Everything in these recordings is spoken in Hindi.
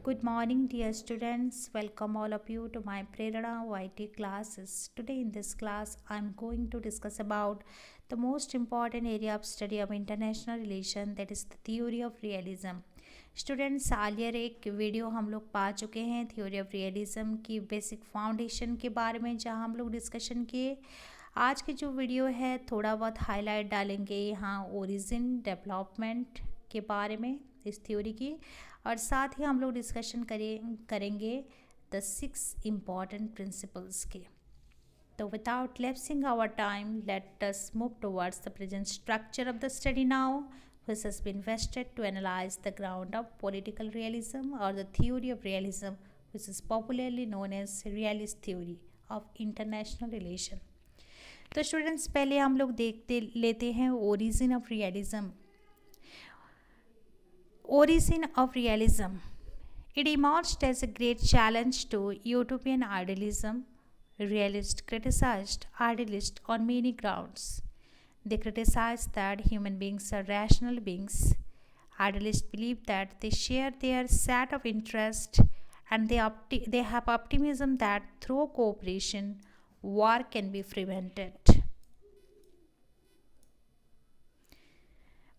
Good morning, dear students. Welcome all of you to my Prerana YT classes. Today in this class, I'm going to discuss about the most important area of study of international relation, that is the theory of realism. Students earlier एक वीडियो हम लोग पा चुके हैं थ्योरी ऑफ रियलिज्म की बेसिक फाउंडेशन के बारे में, जहां हम लोग डिस्कशन किए। आज की जो वीडियो है थोड़ा बहुत हाईलाइट डालेंगे यहाँ ओरिजिन डेवलपमेंट के बारे में इस थ्योरी की, और साथ ही हम लोग डिस्कशन करेंगे द 6 इम्पॉर्टेंट प्रिंसिपल्स के। तो without lapsing our time, let us move towards the present structure of the study now, which has been vested to analyze the ground of political realism or the theory of realism, which is popularly known as realist theory of international relation. तो स्टूडेंट्स पहले हम लोग देखते लेते हैं origin of realism. Origin of realism. It emerged as a great challenge to utopian idealism. Realists criticized idealists on many grounds. They criticized that human beings are rational beings. Idealists believe that they share their set of interests, and they have optimism that through cooperation, war can be prevented.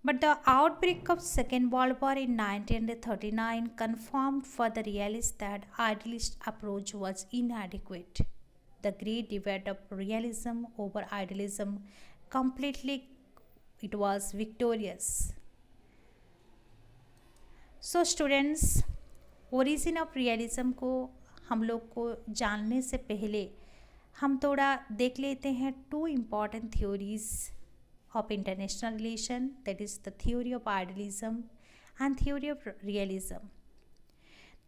But the outbreak of Second World War in 1939 confirmed for the realists that idealist approach was inadequate. The great debate of realism over idealism it was victorious. So students, origin of realism को हम लोग को जानने से पहले हम थोड़ा देख लेते हैं 2 important theories of international relation, that is the theory of idealism and theory of realism.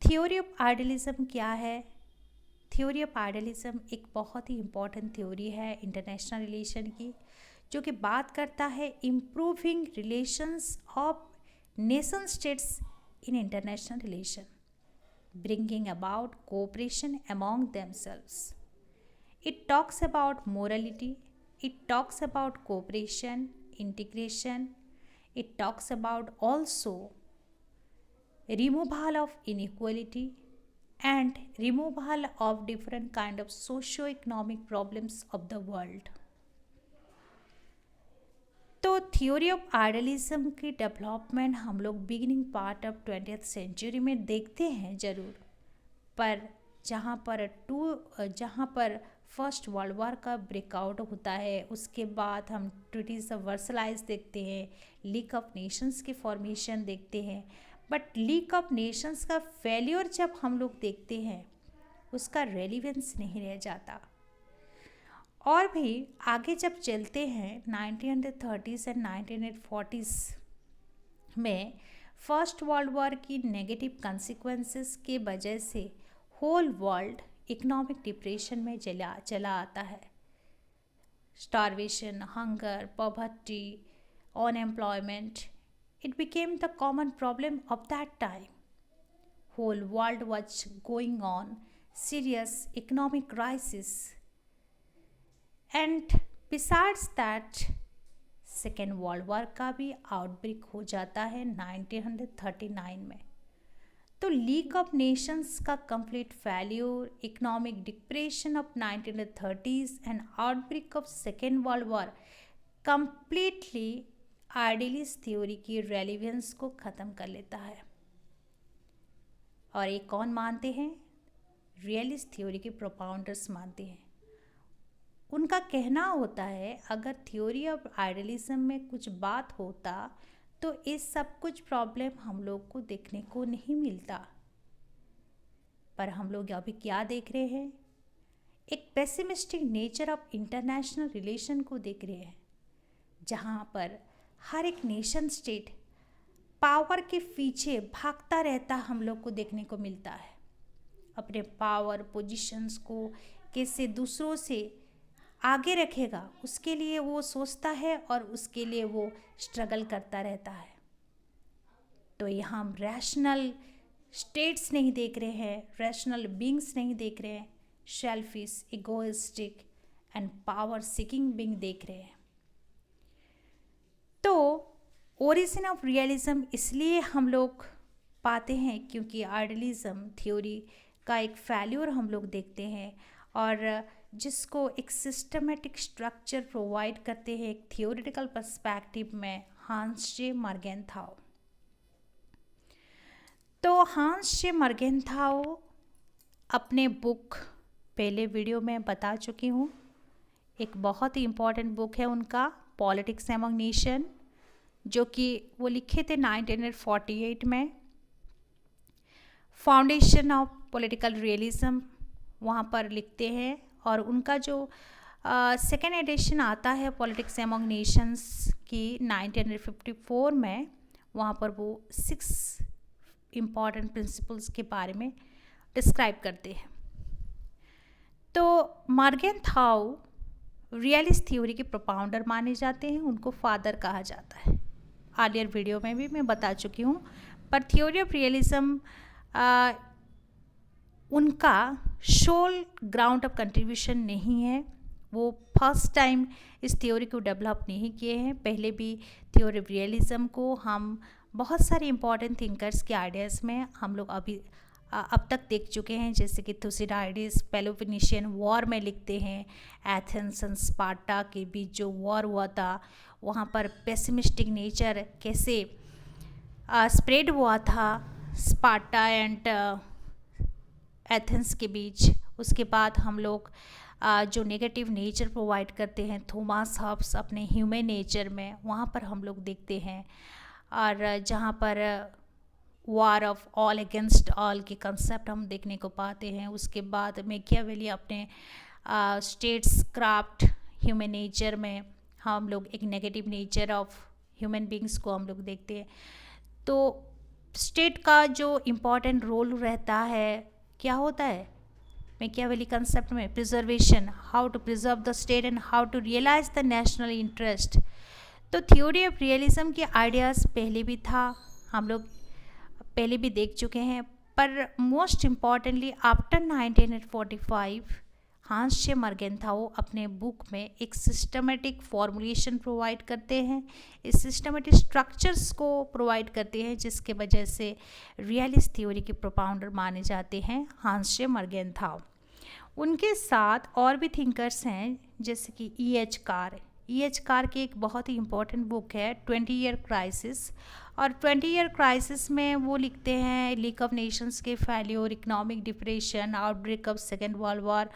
Theory of idealism क्या है? Theory of idealism एक बहुत ही important theory है international relation की, जो कि बात करता है improving relations of nation states in international relation, bringing about cooperation among themselves. It talks about morality. It talks about cooperation, integration. It talks about also removal of inequality and removal of different kind of socio-economic problems of the world. तो थ्योरी ऑफ आइडियलिज्म की डेवलपमेंट हम लोग beginning part of 20th century में देखते हैं ज़रूर, पर जहाँ पर फर्स्ट वर्ल्ड वॉर का ब्रेकआउट होता है, उसके बाद हम ट्रीटीज ऑफ वर्सलाइज देखते हैं, लीग ऑफ नेशंस की फॉर्मेशन देखते हैं, बट लीग ऑफ नेशंस का फेल्योर जब हम लोग देखते हैं उसका रेलिवेंस नहीं रह जाता। और भी आगे जब चलते हैं 1930s एंड 1940s में फर्स्ट वर्ल्ड वॉर की नेगेटिव कंसिक्वेंसेस के वजह से होल वर्ल्ड इकोनॉमिक डिप्रेशन में चला आता है। Starvation, hunger, poverty, unemployment, it became the common problem of that time. Whole world was going on serious economic crisis, and besides that second world war का भी आउटब्रेक हो जाता है 1939 में. तो लीग ऑफ नेशंस का complete failure, economic depression of 1930s and outbreak of second world war completely idealist theory की रेलिवेंस को ख़त्म कर लेता है. और ये कौन मानते हैं? रियलिस्ट थ्योरी के प्रोपाउंडर्स मानते हैं. उनका कहना होता है अगर थ्योरी ऑफ आइडियलिज्म में कुछ बात होता तो इस सब कुछ प्रॉब्लम हम लोग को देखने को नहीं मिलता. पर हम लोग अभी क्या देख रहे हैं? एक pessimistic nature of international relation को देख रहे हैं, जहाँ पर हर एक नेशन स्टेट पावर के पीछे भागता रहता हम लोग को देखने को मिलता है. अपने पावर पोजीशंस को कैसे दूसरों से आगे रखेगा उसके लिए वो सोचता है और उसके लिए वो स्ट्रगल करता रहता है. तो यहाँ हम रैशनल स्टेट्स नहीं देख रहे हैं, रैशनल बीइंग्स नहीं देख रहे हैं, selfish, egoistic and power seeking being देख रहे हैं. तो ओरिजिन ऑफ रियलिज्म इसलिए हम लोग पाते हैं, क्योंकि आइडियलिज्म थ्योरी का एक फेल्योर हम लोग देखते हैं और जिसको एक सिस्टमेटिक स्ट्रक्चर प्रोवाइड करते हैं एक थियोरेटिकल पर्सपेक्टिव में हांस जे मर्गेनथाउ। तो हांस जे मर्गेनथाउ अपने बुक, पहले वीडियो में बता चुकी हूँ, एक बहुत ही इम्पॉर्टेंट बुक है उनका पॉलिटिक्स एमंग नेशन, जो कि वो लिखे थे 1948 में। फाउंडेशन ऑफ पॉलिटिकल रियलिज्म वहाँ पर लिखते हैं और उनका जो सेकेंड एडिशन आता है पॉलिटिक्स एमंग नेशंस की 1954 में, वहाँ पर वो 6 इम्पॉर्टेंट प्रिंसिपल्स के बारे में डिस्क्राइब करते हैं। तो मर्गेनथाउ रियलिस्ट थ्योरी के प्रोपाउंडर माने जाते हैं, उनको फादर कहा जाता है। अर्लियर वीडियो में भी मैं बता चुकी हूँ, पर थ्योरी ऑफ रियलिज्म उनका सोल ग्राउंड ऑफ कंट्रीब्यूशन नहीं है। वो फर्स्ट टाइम इस थ्योरी को डेवलप नहीं किए हैं। पहले भी थ्योरी ऑफ रियलिज्म को हम बहुत सारे इंपॉर्टेंट थिंकर्स के आइडियाज़ में हम लोग अब तक देख चुके हैं, जैसे कि थुसिडाइडिस पेलोपोनेशियन वॉर में लिखते हैं, एथेंस एंड स्पार्टा के बीच जो वॉर हुआ था, वहाँ पर पेसिमिस्टिक नेचर कैसे स्प्रेड हुआ था स्पार्टा एंड एथेंस के बीच। उसके बाद हम लोग जो नेगेटिव नेचर प्रोवाइड करते हैं थॉमस हॉब्स अपने ह्यूमन नेचर में, वहाँ पर हम लोग देखते हैं। और जहाँ पर war of all against all के कंसेप्ट हम देखने को पाते हैं। उसके बाद मैकियावेली अपने स्टेट्स क्राफ्ट ह्यूमन नेचर में हम लोग एक negative nature of human beings को हम लोग देखते हैं। तो स्टेट का जो इम्पॉर्टेंट रोल रहता है, क्या होता है मैकियावेली कंसेप्ट में? Preservation, how to preserve the state and how to realise the national interest. तो थ्योरी ऑफ रियलिज्म के आइडियाज़ पहले भी था, हम लोग पहले भी देख चुके हैं, पर मोस्ट इम्पॉर्टेंटली आफ्टर 1945 हांस जे मर्गेनथाउ अपने बुक में एक सिस्टमेटिक फॉर्मुलेशन प्रोवाइड करते हैं, इस सिस्टमेटिक स्ट्रक्चर्स को प्रोवाइड करते हैं, जिसके वजह से रियलिस्ट थ्योरी के प्रोपाउंडर माने जाते हैं हांस जे मर्गेनथाउ। उनके साथ और भी थिंकर्स हैं, जैसे कि E.H. कार। E.H. कार की एक बहुत ही इम्पोर्टेंट बुक है 20 ईयर क्राइसिस, और 20 ईयर क्राइसिस में वो लिखते हैं लीग ऑफ नेशंस के failure, economic depression, outbreak of second world war,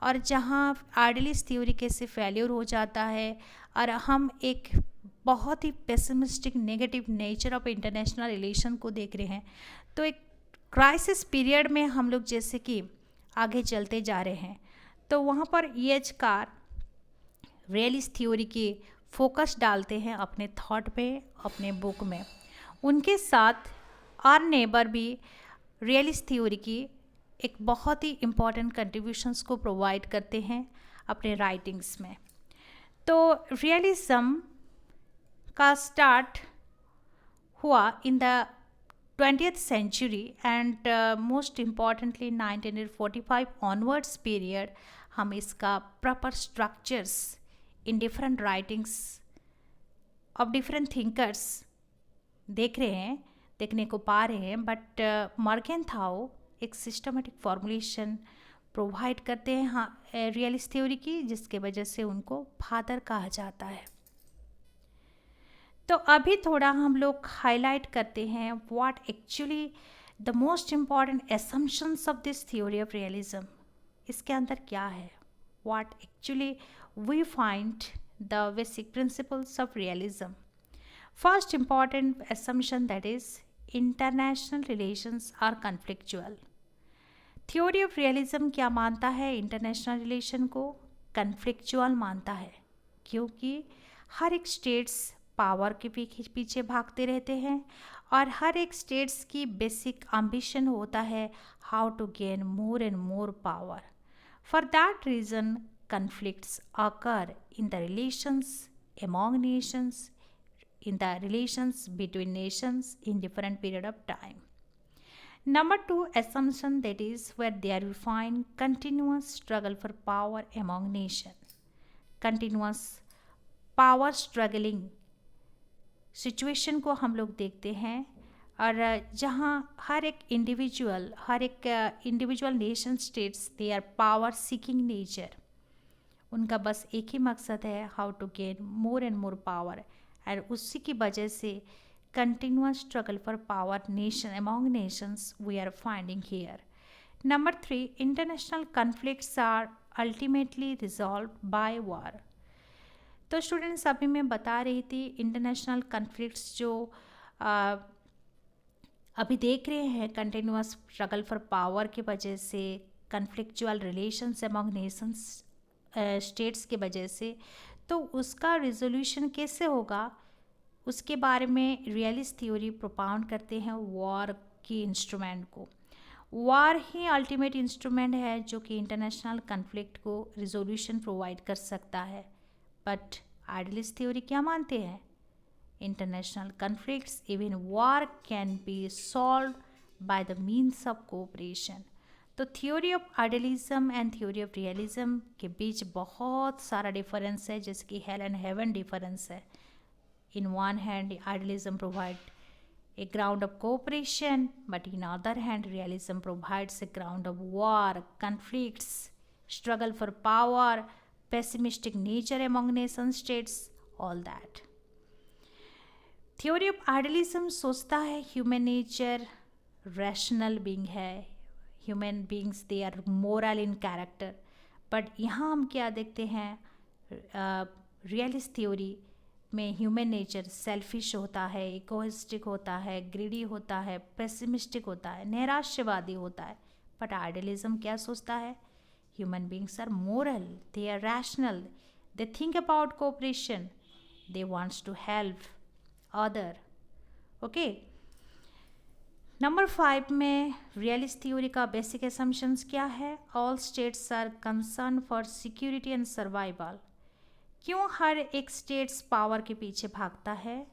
और जहाँ आइडियलिस्ट थ्योरी कैसे फेल्योर हो जाता है और हम एक बहुत ही pessimistic negative nature of international relation को देख रहे हैं। तो एक क्राइसिस पीरियड में हम लोग जैसे कि आगे चलते जा रहे हैं, तो वहाँ पर E.H. कार रियलिस्ट थ्योरी की फोकस डालते हैं अपने थॉट पे, अपने बुक में। उनके साथ आर नेबर भी रियलिस्ट थ्योरी की एक बहुत ही इम्पॉर्टेंट कंट्रीब्यूशंस को प्रोवाइड करते हैं अपने राइटिंग्स में। तो रियलिज्म का स्टार्ट हुआ in the 20th century and most importantly 1945 onwards period हम इसका proper structures in different writings of different thinkers देखने को पा रहे हैं। बट मर्गेनथाउ एक सिस्टमेटिक फॉर्मुलेशन प्रोवाइड करते हैं रियलिस्ट थ्योरी की, जिसके वजह से उनको फादर कहा जाता है। तो अभी थोड़ा हम लोग हाईलाइट करते हैं what actually the most important assumptions of this theory of realism. इसके अंदर क्या है, what actually we find the basic principles of realism. First important assumption, that is international relations are conflictual. Theory of realism क्या मानता है? इंटरनेशनल रिलेशन को कन्फ्लिक्चुअल मानता है, क्योंकि हर एक स्टेट्स पावर के पीछे भागते रहते हैं और हर एक स्टेट्स की बेसिक एम्बिशन होता है how to gain more and more power. For that reason conflicts occur in the relations among nations, in the relations between nations in different period of time. Number 2 assumption, that is where there we find continuous struggle for power among nations. Continuous power struggling situation को हम लोग देखते हैं और जहाँ हर एक individual nation states they are power seeking nature, उनका बस एक ही मकसद है, how to gain more and more power, and उसी की वजह से continuous struggle for power nation among nations we are finding here. Number 3, international conflicts are ultimately resolve by war. तो स्टूडेंट्स अभी मैं बता रही थी इंटरनेशनल कन्फ्लिक्ट्स जो अभी देख रहे हैं कंटिन्यूअस स्ट्रगल फॉर पावर की वजह से, कन्फ्लिक्चुअल रिलेशंस अमॉन्ग नेशंस स्टेट्स की वजह से, तो उसका रिजोल्यूशन कैसे होगा उसके बारे में रियलिस्ट थ्योरी प्रोपाउंड करते हैं वॉर की इंस्ट्रूमेंट को. वॉर ही अल्टीमेट इंस्ट्रूमेंट है जो कि इंटरनेशनल कन्फ्लिक्ट को रिजोल्यूशन प्रोवाइड कर सकता है. बट आइडियलिस्ट थ्योरी क्या मानते हैं? International conflicts even war can be solve by the means of cooperation. तो theory of idealism and theory of realism के बीच बहुत सारा डिफरेंस है, जैसे कि हेल एंड हेवन डिफरेंस है. In one hand idealism provide a ground of cooperation, but in other hand realism provides a ground of war, conflicts, struggle for power, pessimistic nature among nation states, all that. Theory of idealism सोचता है human nature rational being है, human beings they are moral in character, but यहाँ हम क्या देखते हैं realist theory में ह्यूमन नेचर सेल्फिश होता है, इगोइस्टिक होता है, ग्रीडी होता है, पेसिमिस्टिक होता है, नैराश्यवादी होता है. बट आइडियलिज्म क्या सोचता है? Human beings are moral, they are rational, they think about cooperation, they wants to help other. Okay, number 5 में रियलिस्ट थ्योरी का बेसिक असम्पशंस क्या है? All states are concern for security and survival. क्यों हर एक स्टेट्स पावर के पीछे भागता है?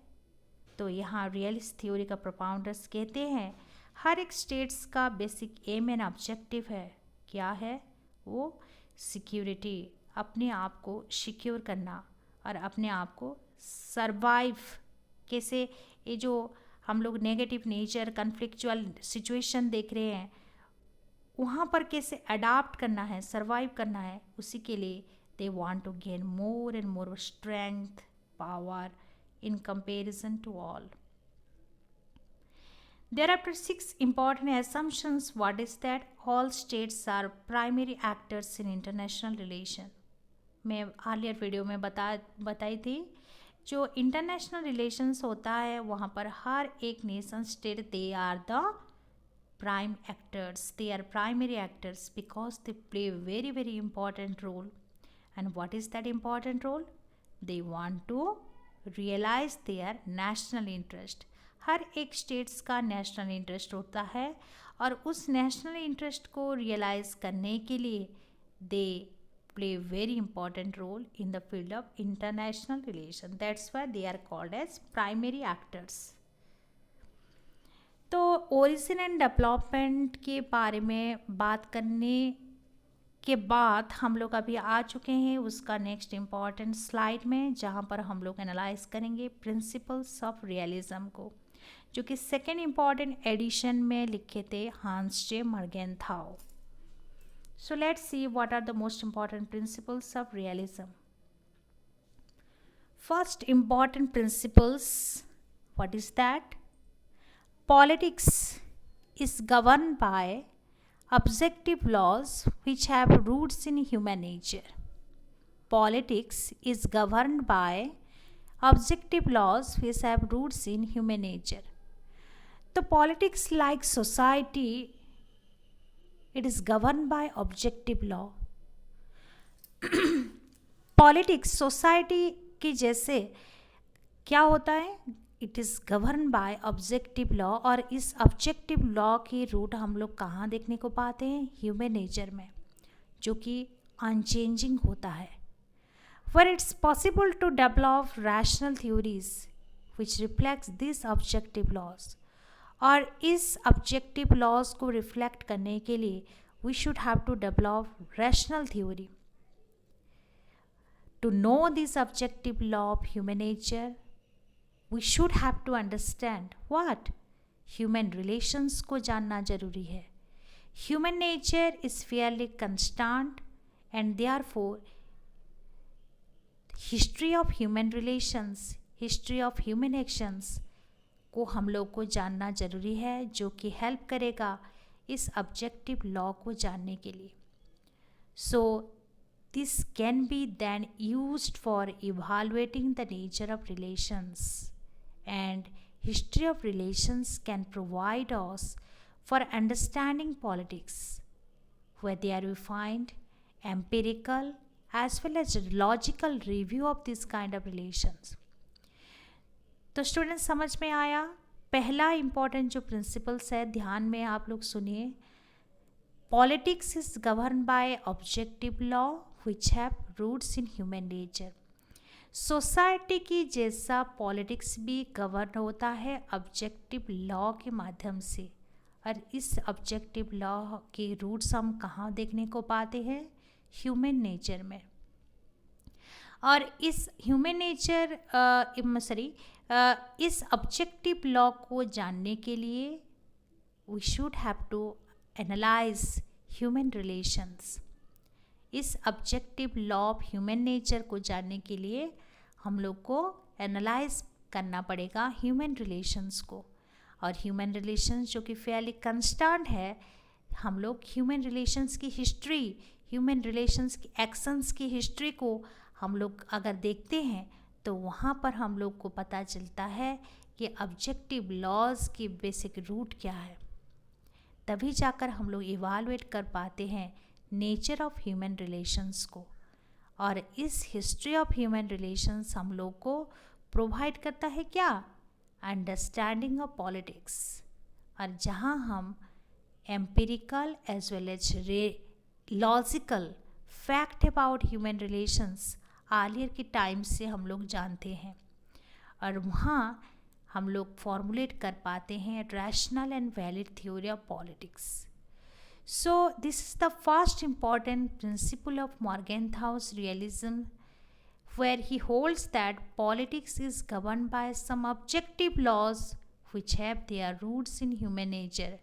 तो यहाँ रियलिस्ट थ्योरी का प्रोपाउंडर्स कहते हैं हर एक स्टेट्स का बेसिक एम एंड ऑब्जेक्टिव है. क्या है वो? सिक्योरिटी, अपने आप को सिक्योर करना और अपने आप को सरवाइव. कैसे? ये जो हम लोग नेगेटिव नेचर कन्फ्लिक्चुअल सिचुएशन देख रहे हैं, वहाँ पर कैसे अडाप्ट करना है, सरवाइव करना है, उसी के लिए they want to gain more and more strength, power in comparison to all. There are 6 important assumptions. What is that? All states are primary actors in international relation. मैं अर्लियर वीडियो में बताई थी जो इंटरनेशनल रिलेशंस होता है वहाँ पर हर एक nation state they are the prime actors, they are primary actors because they play very important role. And what is that important role? They want to realize their national interest. हर एक स्टेट्स का नेशनल इंटरेस्ट होता है और उस नेशनल इंटरेस्ट को रियलाइज करने के लिए they play very important role in the field of international relation. That's why they are called as primary actors. तो ओरिजिन एंड डेवलपमेंट के बारे में बात करने के बाद हम लोग अभी आ चुके हैं उसका नेक्स्ट इम्पॉर्टेंट स्लाइड में, जहाँ पर हम लोग एनालाइज करेंगे प्रिंसिपल्स ऑफ रियलिज्म को, जो कि सेकेंड इम्पॉर्टेंट एडिशन में लिखे थे Hans J Morgenthau. So let's see what are the most important principles of realism. First important principles, what is that? Politics is govern by objective laws which have roots in human nature. Politics is governed by objective laws which have roots in human nature. So politics, like society, it is governed by objective law. Politics society की जैसे क्या होता है? It is govern by objective law. और इस ऑब्जेक्टिव लॉ की रूट हम लोग कहाँ देखने को पाते हैं? ह्यूमन नेचर में, जो कि अनचेंजिंग होता है. Where it's possible to develop rational theories which reflects this objective laws. और इस ऑब्जेक्टिव लॉज को रिफ्लेक्ट करने के लिए we should have to develop rational theory. To know this objective law of human nature, we should have to understand what? Human relations को जानना जरूरी है। Human nature is fairly constant and therefore history of human relations, history of human actions को हम लोग को जानना ज़रूरी है, जो कि हेल्प करेगा इस ऑब्जेक्टिव लॉ को जानने के लिए। So this can be then used for evaluating the nature of relations and history of relations can provide us for understanding politics where there we find empirical as well as logical review of this kind of relations. तो स्टूडेंट समझ में आया? पहला इम्पॉर्टेंट जो प्रिंसिपल्स है ध्यान में आप लोग सुनिए। Politics is govern by objective law which have roots in human nature. Society की जैसा पॉलिटिक्स भी गवर्न होता है ऑब्जेक्टिव लॉ के माध्यम से, और इस ऑब्जेक्टिव लॉ के रूट्स हम कहाँ देखने को पाते हैं? ह्यूमन नेचर में। और इस ह्यूमन नेचर इस ऑब्जेक्टिव लॉ को जानने के लिए we should have to analyse human relations. इस objective law of human nature को जानने के लिए हम लोग को एनालाइज करना पड़ेगा ह्यूमन रिलेशंस को। और ह्यूमन रिलेशंस जो कि फेयरली कंस्टेंट है, हम लोग ह्यूमन रिलेशंस की हिस्ट्री, ह्यूमन रिलेशंस की एक्शंस की हिस्ट्री को हम लोग अगर देखते हैं तो वहाँ पर हम लोग को पता चलता है कि ऑब्जेक्टिव लॉज की बेसिक रूट क्या है। तभी जाकर हम लोग इवालुएट कर पाते हैं नेचर ऑफ ह्यूमन रिलेशंस को। और इस हिस्ट्री ऑफ ह्यूमन रिलेशंस हम लोग को प्रोवाइड करता है क्या? Understanding of politics. और जहाँ हम empirical as well as logical fact about human relations earlier के टाइम से हम लोग जानते हैं, और वहाँ हम लोग फॉर्मुलेट कर पाते हैं rational and valid theory of politics. So this is the first important principle of Morgenthau's realism, where he holds that politics is governed by some objective laws which have their roots in human nature.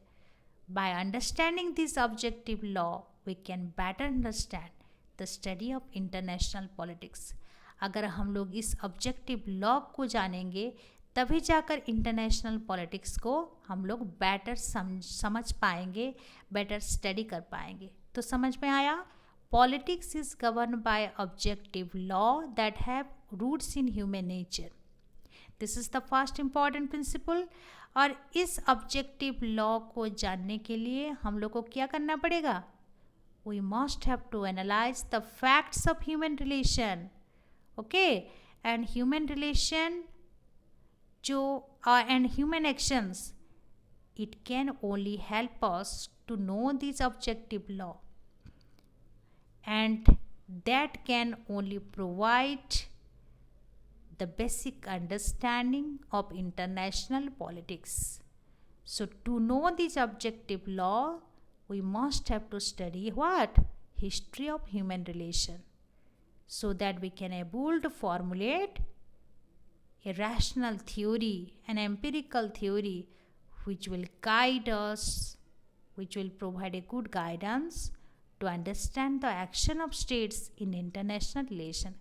By understanding this objective law, we can better understand the study of international politics. अगर हम लोग इस ऑब्जेक्टिव लॉ को जानेंगे तभी जाकर इंटरनेशनल पॉलिटिक्स को हम लोग बेटर समझ पाएंगे, बेटर स्टडी कर पाएंगे। तो समझ में आया? Politics is governed by objective law that have roots in human nature. This is the first important principle. और इस objective law को जानने के लिए हम लोग को क्या करना पड़ेगा? We must have to analyze the facts of human relation. Okay? And human relation जो and human actions, it can only help us to know this objective law. And that can only provide the basic understanding of international politics. So to know this objective law, we must have to study what? History of human relation, so that we can able to formulate a rational theory, an empirical theory which will guide us, which will provide a good guidance to understand the action of states in international relation.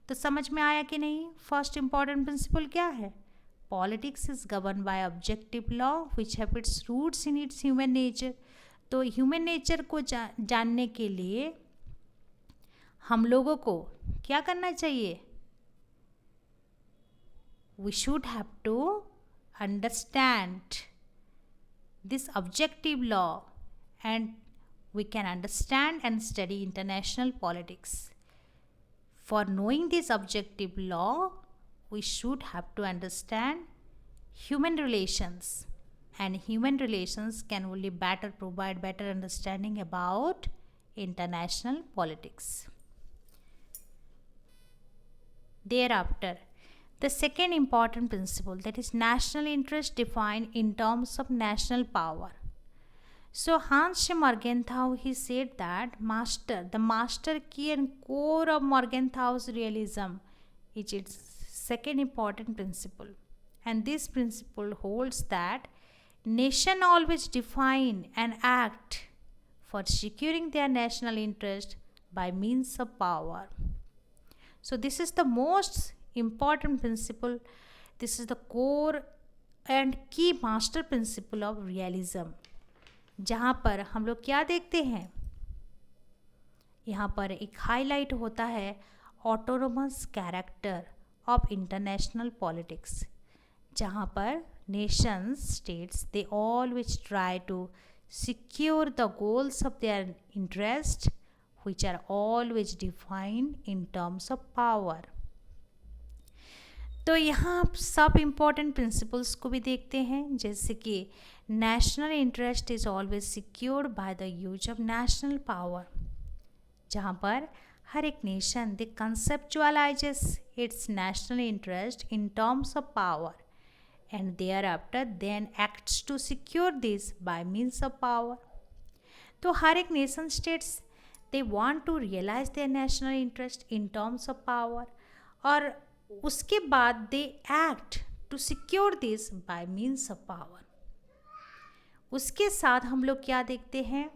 तो समझ में आया कि नहीं? फर्स्ट इम्पॉर्टेंट प्रिंसिपल क्या है? Politics is govern by objective law which have its roots in its human nature. तो ह्यूमन नेचर को जानने के लिए हम लोगों को क्या करना चाहिए? We should have to understand this objective law and we can understand and study international politics. For knowing this objective law, we should have to understand human relations, and human relations can only better provide better understanding about international politics. Thereafter, the second important principle, that is national interest defined in terms of national power. So Hans Morgenthau, he said that the master key and core of Morgenthau's realism is its second important principle. And this principle holds that Nation always define and act for securing their national interest by means of power. So this is the most important principle. This is the core and key master principle of realism. जहाँ पर हम लोग क्या देखते हैं, यहाँ पर एक हाईलाइट होता है autonomous character of international politics, जहाँ पर nations states they always try to secure the goals of their interest, which are always defined in terms of power. तो यहाँ आप सब इम्पॉर्टेंट प्रिंसिपल्स को भी देखते हैं, जैसे कि national interest is always secured by the use of national power, जहाँ पर हर एक nation the conceptualises its national interest in terms of power and thereafter then acts to secure this by means of power. तो हर एक nation states they want to realize their national interest in terms of power, और उसके बाद they act to secure this by means of power. उसके साथ हम लोग क्या देखते हैं,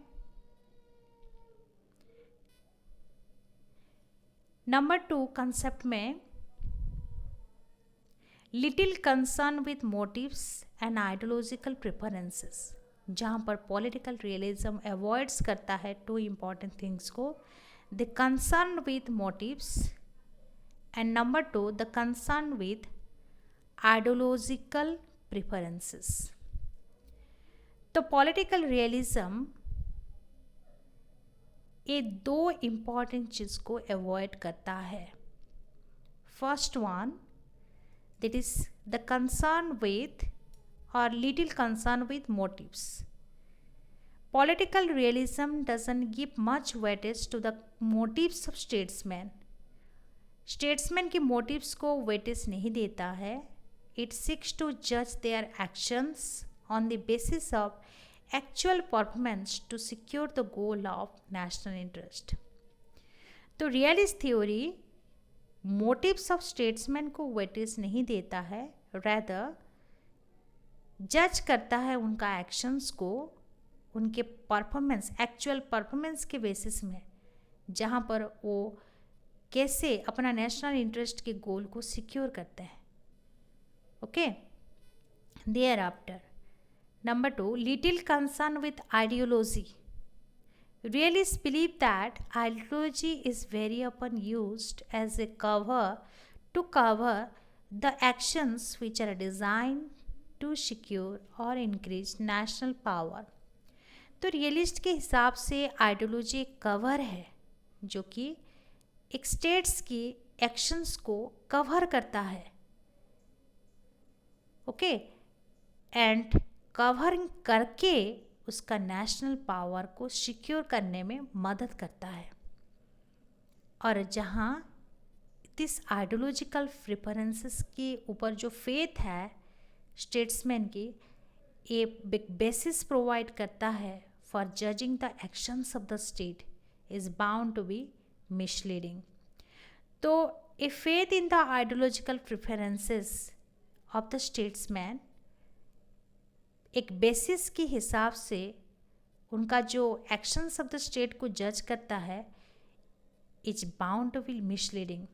नंबर 2 कंसेप्ट में little concern with motives and ideological preferences, जहाँ पर पॉलिटिकल रियलिज्म अवॉइड्स करता है 2 इम्पॉर्टेंट थिंग्स को, the concern with motives and number 2 the concern with ideological preferences. तो पॉलिटिकल रियलिज्म ये 2 इम्पॉर्टेंट चीज़ को अवॉइड करता है. First one, that is the concern with or little concern with motives. Political realism doesn't give much weightage to the motives of statesmen. Statesmen के motives को weightage नहीं देता है. It seeks to judge their actions on the basis of actual performance to secure the goal of national interest. तो realist theory motives of statesman को वेटेज नहीं देता है, रैदर जज करता है उनका एक्शंस को उनके परफॉर्मेंस, एक्चुअल परफॉर्मेंस के बेसिस में, जहाँ पर वो कैसे अपना नेशनल इंटरेस्ट के गोल को सिक्योर करते हैं. Okay, thereafter number 2 little concern with ideology. Realists believe that ideology is very often used as a cover to cover the actions which are designed to secure or increase national power. तो रियलिस्ट के हिसाब से आइडियोलॉजी एक कवर है जो कि एक स्टेट्स की एक्शंस को कवर करता है. ओके, एंड कवर करके उसका नेशनल पावर को सिक्योर करने में मदद करता है. और जहाँ दिस आइडियोलॉजिकल प्रेफरेंसेस के ऊपर जो फेथ है स्टेट्समैन की, ये बेसिस प्रोवाइड करता है for judging the actions of the state is bound to be misleading. तो a faith in the ideological preferences of the statesman एक बेसिस के हिसाब से उनका जो एक्शंस ऑफ द स्टेट को जज करता है is bound to be misleading.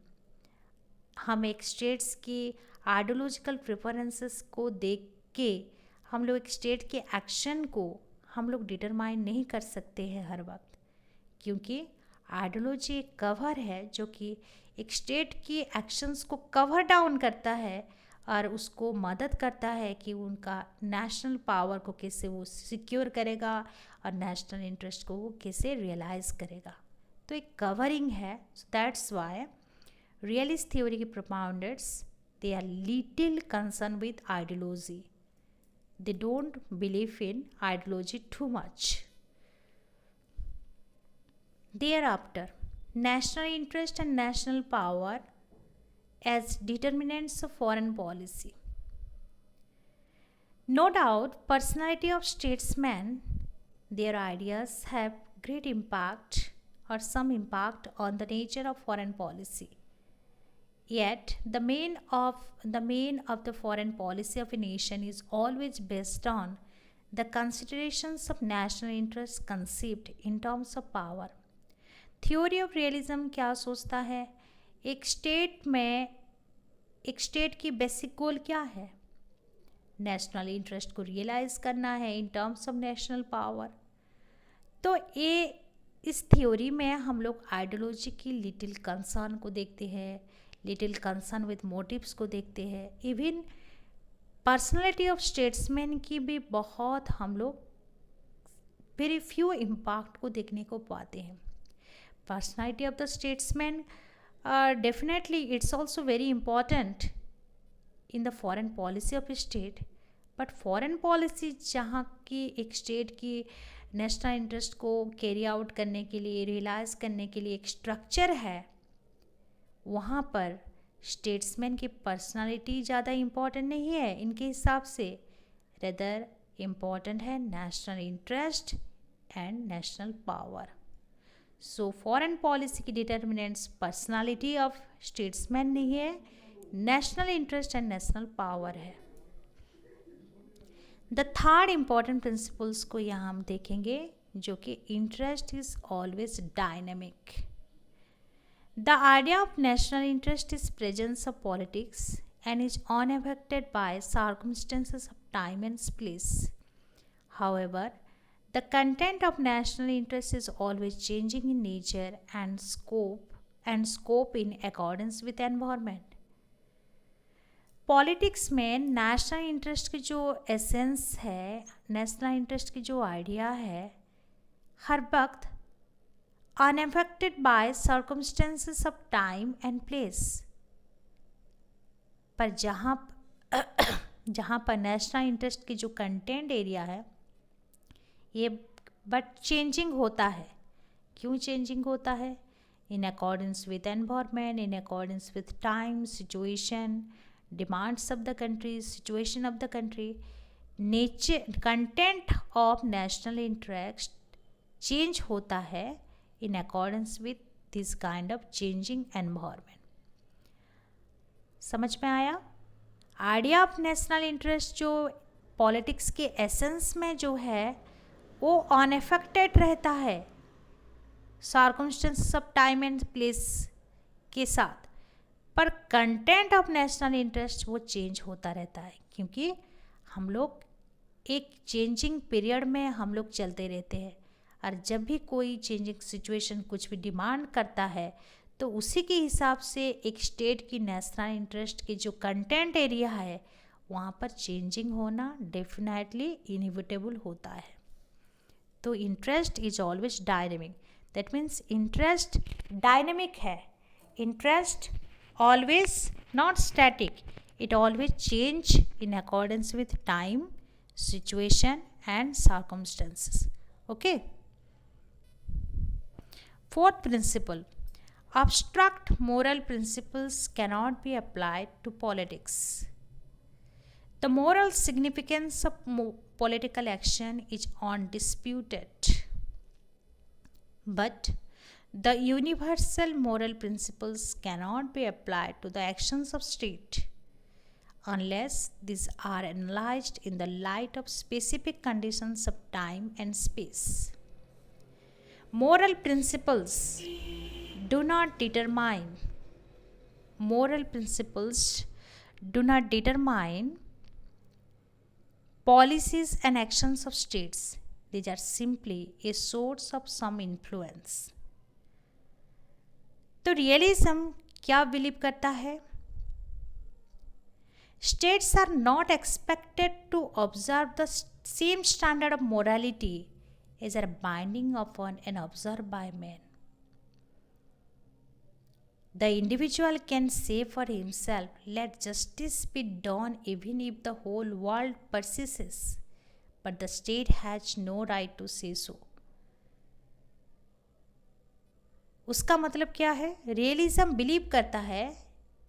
हम एक स्टेट्स की आइडियोलॉजिकल प्रेफरेंसेस को देख के हम लोग एक स्टेट के एक्शन को हम लोग डिटरमाइन नहीं कर सकते हैं हर वक्त, क्योंकि आइडियोलॉजी एक कवर है जो कि एक स्टेट की एक्शंस को कवर डाउन करता है और उसको मदद करता है कि उनका नेशनल पावर को कैसे वो सिक्योर करेगा और नेशनल इंटरेस्ट को वो कैसे रियलाइज़ करेगा. तो एक कवरिंग है. So that's why realist theory के propounders they are little concern with ideology. They don't believe in ideology too much. Thereafter national interest and national power as determinants of foreign policy. No doubt, personality of statesmen, their ideas have great impact or some impact on the nature of foreign policy. Yet, the main of the foreign policy of a nation is always based on the considerations of national interest conceived in terms of power. Theory of realism क्या सोचता है? एक स्टेट की बेसिक गोल क्या है? नेशनल इंटरेस्ट को रियलाइज करना है इन टर्म्स ऑफ नेशनल पावर। तो ये इस थ्योरी में हम लोग आइडियोलॉजी की लिटिल कंसर्न को देखते हैं, लिटिल कंसर्न विद मोटिव्स को देखते हैं। इवन पर्सनालिटी ऑफ स्टेट्समैन की भी बहुत हम लोग वेरी फ्यू इम्पैक्ट को देखने को पाते हैं। Personality of the statesman definitely it's also very important in the foreign policy of state, but foreign policy जहाँ की एक स्टेट की नेशनल इंटरेस्ट को कैरी आउट करने के लिए, रियलाइज करने के लिए एक स्ट्रक्चर है, वहाँ पर स्टेट्समैन की पर्सनालिटी ज़्यादा इम्पॉर्टेंट नहीं है इनके हिसाब से, रेदर इम्पॉर्टेंट है national interest and national power. So foreign policy की डिटर्मिनेंट्स पर्सनालिटी ऑफ स्टेट्समैन नहीं है, national interest and national power है। द थर्ड इम्पॉर्टेंट प्रिंसिपल्स को यहाँ हम देखेंगे, जो कि interest is always dynamic. The idea of national interest is presence of politics and is unaffected by circumstances of time and place. However, the content of national interest is always changing in nature and scope in accordance with environment. Politics में नेशनल इंटरेस्ट की जो एसेंस है, नेशनल इंटरेस्ट की जो आइडिया है, हर वक्त unaffected bye circumstances of time and place. पर जहाँ पर नेशनल इंटरेस्ट की जो कंटेंट एरिया है ये बट चेंजिंग होता है। क्यों चेंजिंग होता है? In accordance with environment, in accordance with time, situation, demands of the country, situation of the country, nature, content of national interest change होता है in accordance with this kind of changing environment. समझ में आया? आइडिया ऑफ नेशनल इंटरेस्ट जो पॉलिटिक्स के एसेंस में जो है वो अनअफेक्टेड रहता है circumstances of time and place के साथ, पर कंटेंट ऑफ नेशनल इंटरेस्ट वो चेंज होता रहता है, क्योंकि हम लोग एक चेंजिंग पीरियड में हम लोग चलते रहते हैं। और जब भी कोई चेंजिंग सिचुएशन कुछ भी डिमांड करता है तो उसी के हिसाब से एक स्टेट की नेशनल इंटरेस्ट की जो कंटेंट एरिया है वहाँ पर चेंजिंग होना डेफिनेटली इनएविटेबल होता है। तो interest is always dynamic, that means interest dynamic है। Interest always not static, it always change in accordance with time, situation and circumstances. Okay, fourth principle, abstract moral principles cannot be applied to politics. The moral significance of political action is undisputed, but the universal moral principles cannot be applied to the actions of state unless these are analyzed in the light of specific conditions of time and space. Moral principles do not determine policies and actions of states. These are simply a source of some influence. तो रियलिज्म क्या बिलीव करता है? States are not expected to observe the same standard of morality as are binding upon and observe by man. The individual can say for himself, let justice be done even if the whole world persists, but the state has no right to say so. उसका मतलब क्या है? रियलिज्म बिलीव करता है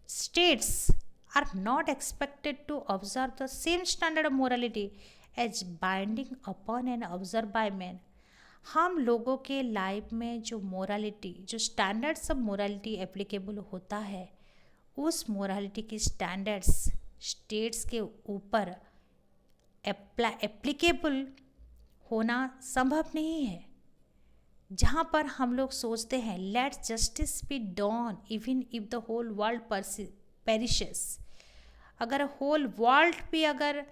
states are not expected to observe the same standard of morality as binding upon and observe by man. हम लोगों के लाइफ में जो मोरालिटी, जो स्टैंडर्ड्स ऑफ मोरालिटी एप्लीकेबल होता है, उस मोरालिटी की स्टैंडर्ड्स स्टेट्स के ऊपर एप्लीकेबल होना संभव नहीं है। जहाँ पर हम लोग सोचते हैं let justice be done even if the whole world perishes, अगर होल वर्ल्ड भी अगर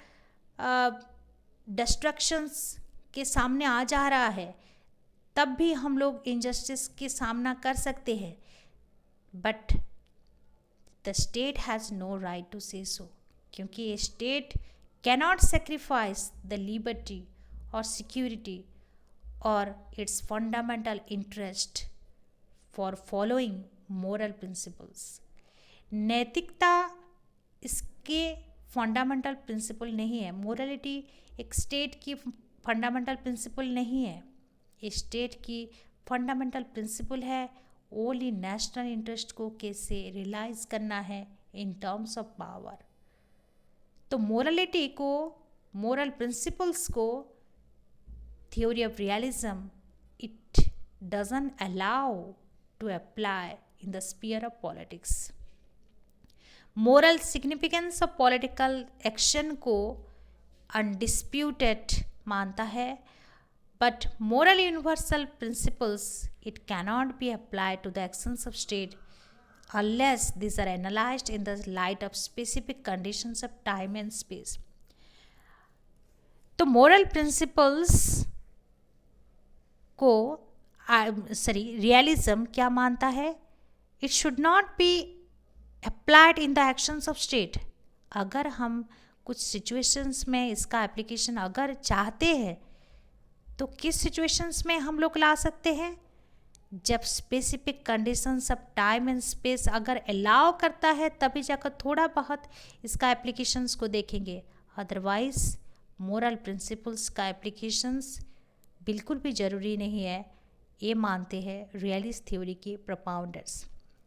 डिस्ट्रक्शंस के सामने आ जा रहा है तब भी हम लोग इनजस्टिस के सामना कर सकते हैं, but the state has no right to say so, क्योंकि ये state cannot sacrifice the liberty और सिक्योरिटी और its fundamental interest for following moral principles. नैतिकता इसके फंडामेंटल प्रिंसिपल नहीं है। मोरलिटी एक स्टेट की फंडामेंटल प्रिंसिपल नहीं है। स्टेट की फंडामेंटल प्रिंसिपल है ओनली नेशनल इंटरेस्ट को कैसे रियलाइज करना है इन टर्म्स ऑफ पावर। तो मोरलिटी को, मोरल प्रिंसिपल्स को theory of realism it doesn't allow to apply in the sphere of politics. Moral significance of political action को undisputed मानता है, but moral universal principles it cannot be applied to the actions of state unless these are analyzed in the light of specific conditions of time and space. तो moral principles को रियलिज्म क्या मानता है? It should not be applied in the actions of state. अगर हम कुछ सिचुएशंस में इसका एप्लीकेशन अगर चाहते हैं तो किस सिचुएशंस में हम लोग ला सकते हैं? जब specific conditions of time and space अगर अलाउ करता है तभी जाकर थोड़ा बहुत इसका एप्लीकेशंस को देखेंगे, अदरवाइज मोरल प्रिंसिपल्स का एप्लीकेशंस बिल्कुल भी ज़रूरी नहीं है, ये मानते हैं रियलिस्ट थ्योरी के प्रपाउंडर्स।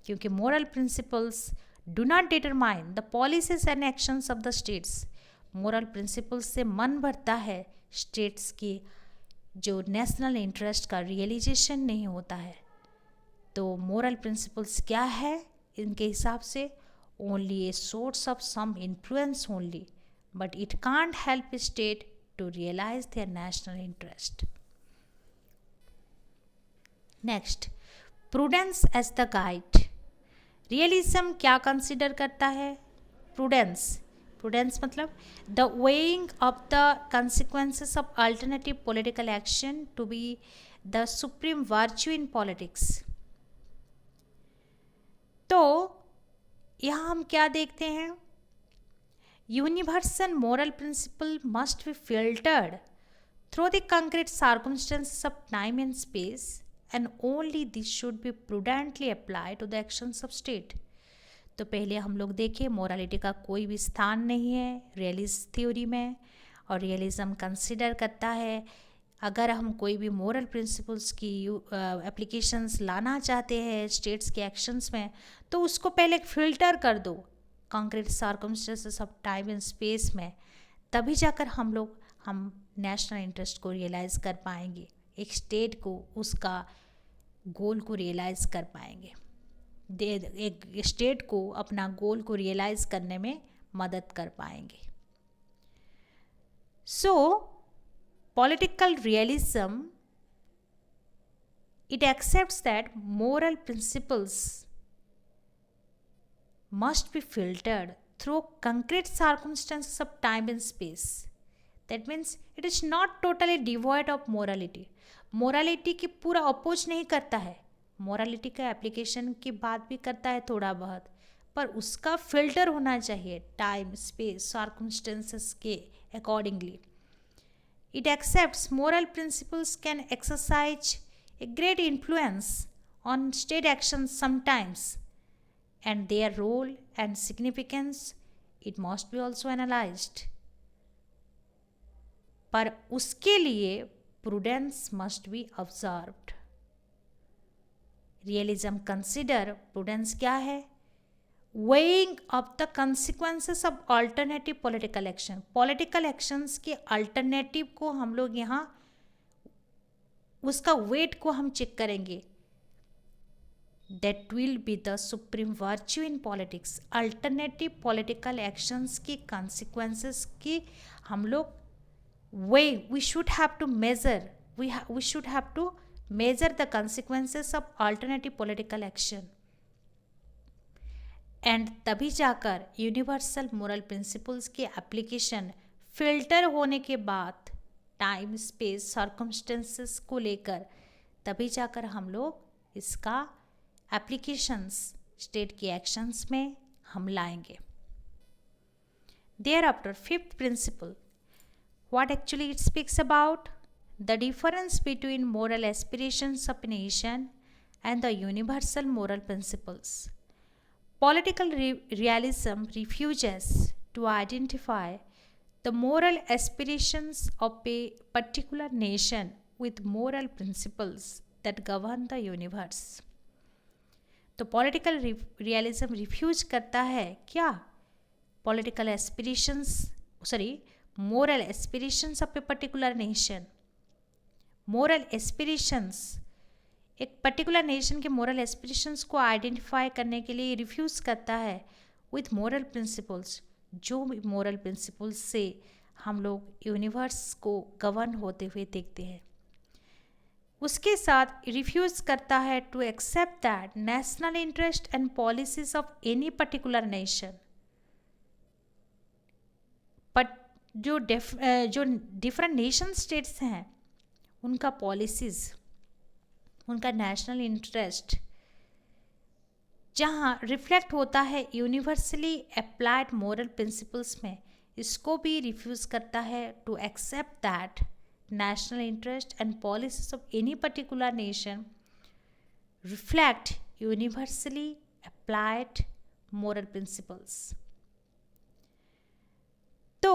क्योंकि moral principles do not determine the policies and actions of the states. Moral principles से मन भरता है, स्टेट्स की जो नेशनल इंटरेस्ट का रियलाइजेशन नहीं होता है। तो मोरल प्रिंसिपल्स क्या है इनके हिसाब से? Only a source of some influence only, but it can't help state to realise their national interest. Next, prudence as the guide. Realism क्या कंसिडर करता है? प्रूडेंस। प्रूडेंस मतलब the weighing of the consequences of alternative political action to be the supreme virtue in politics. तो यहाँ हम क्या देखते हैं? Universal moral principle must be filtered through the concrete circumstances of time and space and only this should be prudently applied to the actions of state. तो पहले हम लोग देखें मोरालिटी का कोई भी स्थान नहीं है रियलिस्ट थ्योरी में, और रियलिज्म कंसिडर करता है अगर हम कोई भी मोरल प्रिंसिपल्स की एप्लीकेशंस लाना चाहते हैं स्टेट्स के एक्शंस में तो उसको पहले फिल्टर कर दो concrete circumstances of time and space में, तभी जाकर हम नेशनल इंटरेस्ट को रियलाइज़ कर पाएंगे, एक स्टेट को उसका गोल को रियलाइज़ कर पाएंगे, एक स्टेट को अपना गोल को रियलाइज़ करने में मदद कर पाएंगे। सो political realism it accepts that moral principles must be filtered through concrete circumstances of time and space. That means it is not totally devoid of morality. Morality की पूरा अपोज नहीं करता है, मोरालिटी का एप्लीकेशन की बात भी करता है थोड़ा बहुत, पर उसका फिल्टर होना चाहिए टाइम स्पेस सर्कमस्टेंसेस के accordingly. It accepts moral principles can exercise a great influence on state action sometimes and their role and significance it must be also analyzed, पर उसके लिए prudence must be observed. Realism consider prudence क्या है? Weighing of the consequences of alternative political action. Political actions के alternative को हम लोग यहाँ उसका weight को हम चेक करेंगे। That will be the supreme virtue in politics. Alternative political actions की consequences की हम लोग way we should have to measure, we should have to measure the consequences of alternative political action, and तभी जाकर यूनिवर्सल मोरल प्रिंसिपल्स की एप्लीकेशन फिल्टर होने के बाद टाइम स्पेस सर्कमस्टेंसेस को लेकर तभी जाकर हम लोग इसका एप्लीकेशंस स्टेट की एक्शंस में हम लाएंगे. Thereafter fifth principle, what actually it speaks about? The difference between moral aspirations of a nation and the universal moral principles. Political realism refuses to identify the moral aspirations of a particular nation with moral principles that govern the universe. तो पॉलिटिकल रियलिज्म रिफ्यूज करता है क्या? Political aspirations, sorry, moral aspirations of a particular nation. Moral aspirations, एक पर्टिकुलर नेशन के मोरल एस्पिरेशंस को आइडेंटिफाई करने के लिए रिफ्यूज़ करता है विथ मोरल प्रिंसिपल्स, जो मोरल प्रिंसिपल्स से हम लोग यूनिवर्स को गवर्न होते हुए देखते हैं. उसके साथ रिफ्यूज़ करता है to accept that national interest and policies of any particular nation. But जो डिफरेंट नेशन स्टेट्स हैं उनका पॉलिसीज़, उनका नेशनल इंटरेस्ट जहाँ रिफ्लेक्ट होता है यूनिवर्सली अप्लाइड मोरल प्रिंसिपल्स में, इसको भी रिफ्यूज़ करता है to accept that national interest and policies of any particular nation reflect universally applied moral principles. तो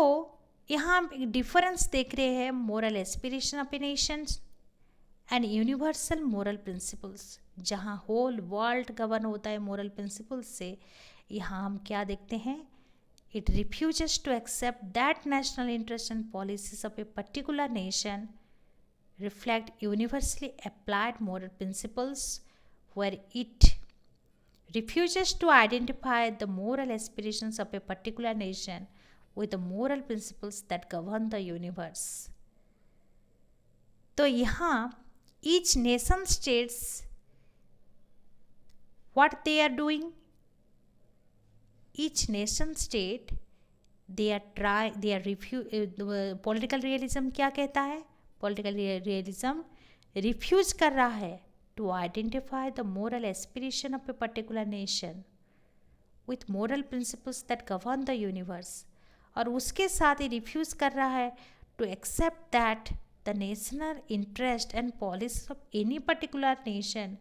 यहाँ हम एक डिफरेंस देख रहे हैं moral aspiration of a nation and universal moral principles. जहाँ होल वर्ल्ड गवर्न होता है मोरल प्रिंसिपल्स से, यहाँ हम क्या देखते हैं? It refuses to accept that national interests and policies of a particular nation reflect universally applied moral principles, where it refuses to identify the moral aspirations of a particular nation with the moral principles that govern the universe. तो यहाँ each nation states what they are doing. Each nation state political realism क्या कहता है? Political realism refuse कर रहा है to identify the moral aspiration of a particular nation with moral principles that govern the universe. और उसके साथ ही रिफ्यूज़ कर रहा है to accept that the national interest and policies of any particular nation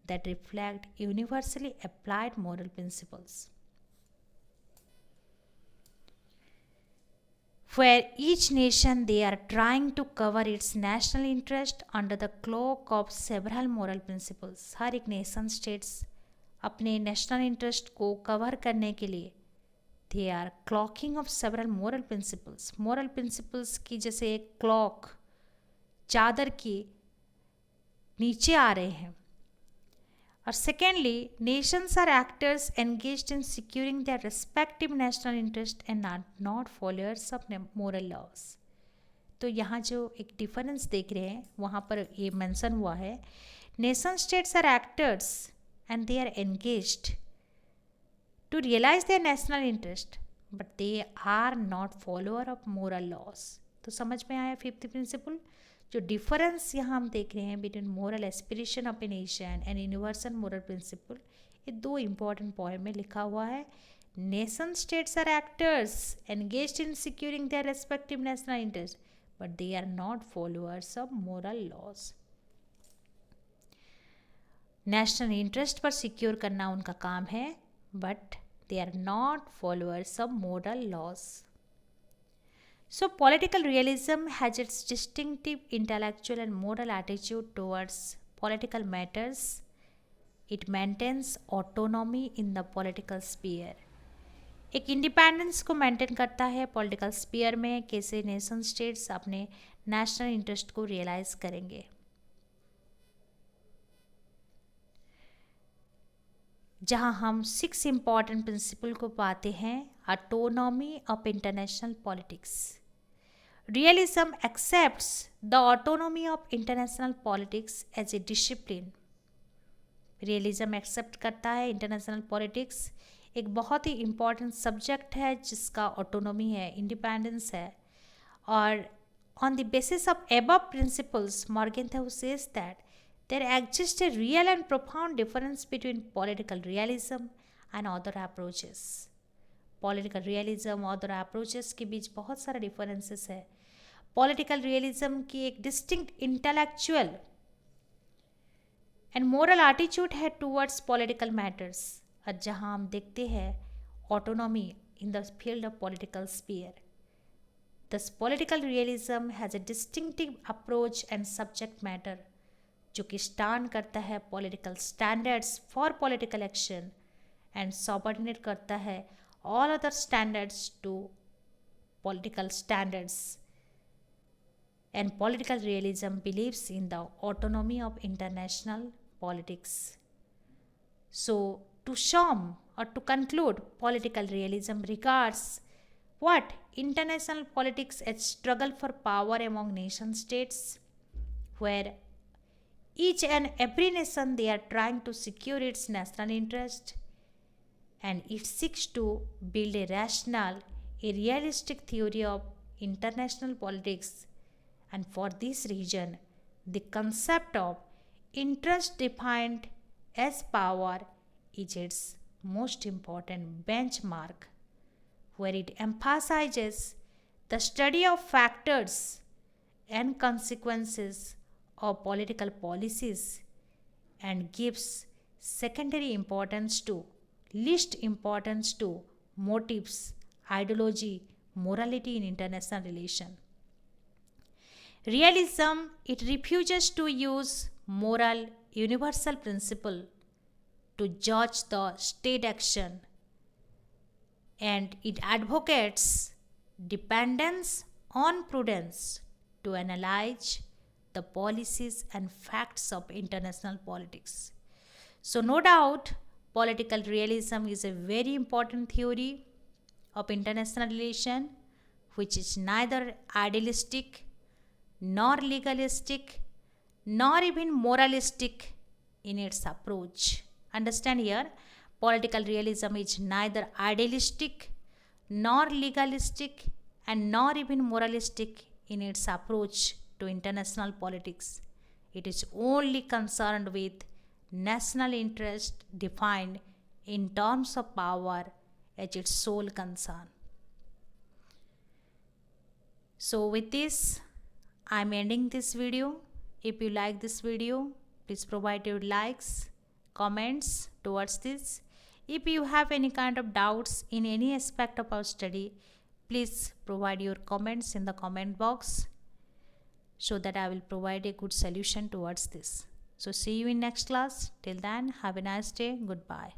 that reflect universally applied moral principles. Where each nation they are trying to cover its national interest under the cloak of several moral principles. हर एक नेशन स्टेट्स अपने नेशनल इंटरेस्ट को कवर करने के लिए they are cloaking of several moral principles. Moral principles की जैसे एक क्लॉक चादर के नीचे आ रहे हैं. और secondly, nations are actors engaged in securing their respective national interest and are not followers of moral laws. तो यहाँ जो एक डिफरेंस देख रहे हैं वहाँ पर ये मेंशन हुआ है, nation states are actors and they are engaged to realise their national interest but they are not follower of moral laws. तो समझ में आया फिफ्थ प्रिंसिपल? जो डिफरेंस यहाँ हम देख रहे हैं between moral aspiration of a nation and universal moral principle, ये दो इंपॉर्टेंट पॉइंट में लिखा हुआ है. Nation states are actors engaged in securing their respective national interest but they are not followers of moral laws. National interest पर सिक्योर करना उनका काम है but they are not followers of moral laws. So political realism has its distinctive intellectual and moral attitude towards political matters. It maintains autonomy in the political sphere. एक इंडिपेंडेंस को मेंटेन करता है पॉलिटिकल स्पीयर में, कैसे नेशन स्टेट्स अपने नेशनल इंटरेस्ट को रियलाइज करेंगे. जहाँ हम 6 इम्पॉर्टेंट प्रिंसिपल को पाते हैं. Autonomy of international politics. Realism accepts the autonomy of international politics as a discipline. Realism accept करता है इंटरनेशनल पॉलिटिक्स एक बहुत ही इम्पॉर्टेंट सब्जेक्ट है जिसका ऑटोनॉमी है, इंडिपेंडेंस है. और on the basis of above principles, Morgenthau says that there exists a real and profound difference between political realism and other approaches. Political realism और अदर अप्रोचेस के बीच बहुत सारे डिफरेंसेस है. पॉलिटिकल रियलिज्म की एक distinct intellectual and moral attitude है टूवर्ड्स पॉलिटिकल मैटर्स, और जहां हम देखते हैं autonomy in the field of political sphere. Thus, political realism has a distinctive approach and subject matter जो कि स्टैंड करता है political standards for political action and subordinate करता है all other standards to political standards. And political realism believes in the autonomy of international politics. So, to sum or to conclude, political realism regards what international politics as struggle for power among nation states, where each and every nation they are trying to secure its national interest, and it seeks to build a rational, a realistic theory of international politics. And for this reason, the concept of interest defined as power is its most important benchmark, where it emphasizes the study of factors and consequences of political policies and gives secondary importance to least importance to motives, ideology, morality in international relation. Realism, it refuses to use moral universal principle to judge the state action, and it advocates dependence on prudence to analyze the policies and facts of international politics. So no doubt political realism is a very important theory of international relation which is neither idealistic nor legalistic nor even moralistic in its approach. Understand here, political realism is neither idealistic nor legalistic and nor even moralistic in its approach to international politics. It is only concerned with national interest defined in terms of power as its sole concern. So with this, I am ending this video. If you like this video, please provide your likes, comments towards this. If you have any kind of doubts in any aspect of our study, please provide your comments in the comment box so that I will provide a good solution towards this. So see you in next class. Till then, have a nice day. Goodbye.